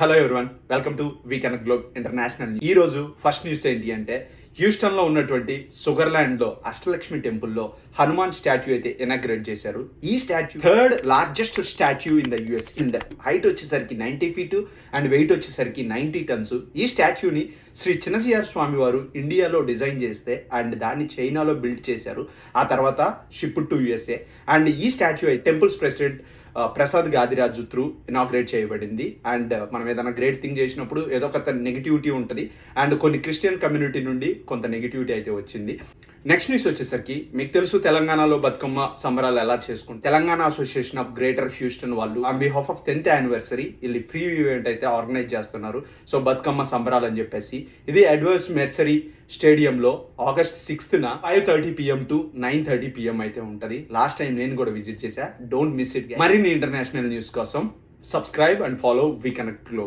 Hello everyone, welcome to we connect globe international. ఈ రోజు first news ఏంటి అంటే, హ్యూస్టన్ లో ఉన్నటువంటి సుగర్లాండ్ లో అష్టలక్ష్మి టెంపుల్లో హనుమాన్ స్టాచ్యూ అయితే ఇనాగ్రేట్ చేశారు. ఈ statue third largest statue in the US. And height వచ్చేసరికి 90 feet అండ్ వెయిట్ వచ్చేసరికి 90 tons. ఈ స్టాచ్యూని శ్రీ చిన్నజీఆర్ స్వామి వారు ఇండియాలో డిజైన్ చేస్తే అండ్ దాన్ని చైనాలో బిల్డ్ చేశారు. ఆ తర్వాత షిప్ టు యుఎస్ఏ. అండ్ ఈ స్టాచ్యూ అయితే temples president Prasad Gadiraju through inaugurate చేయబడింది. అండ్ మనం ఏదైనా గ్రేట్ థింగ్ చేసినప్పుడు ఏదో ఒక నెగిటివిటీ ఉంటుంది. అండ్ కొన్ని క్రిస్టియన్ కమ్యూనిటీ నుండి కొంత నెగిటివిటీ అయితే వచ్చింది. నెక్స్ట్ న్యూస్ వచ్చేసరికి, మీకు తెలుసు తెలంగాణలో బతుకమ్మ సంబరాలు ఎలా చేసుకుంటారు. Telangana association of greater Houston వాళ్ళు on behalf of 10th anniversary వీళ్ళు ఫ్రీ ఈవెంట్ అయితే ఆర్గనైజ్ చేస్తున్నారు. సో బతుకమ్మ సంబరాలు అని చెప్పేసి ఇది అడ్వర్స్ మెర్సరీ స్టేడియంలో August 6th 5:30 PM to 9:30 PM అయితే ఉంటుంది. లాస్ట్ టైం నేను కూడా విజిట్ చేశా. Don't miss it. మరిన్ని ఇంటర్నేషనల్ న్యూస్ కోసం subscribe and follow we connect globe.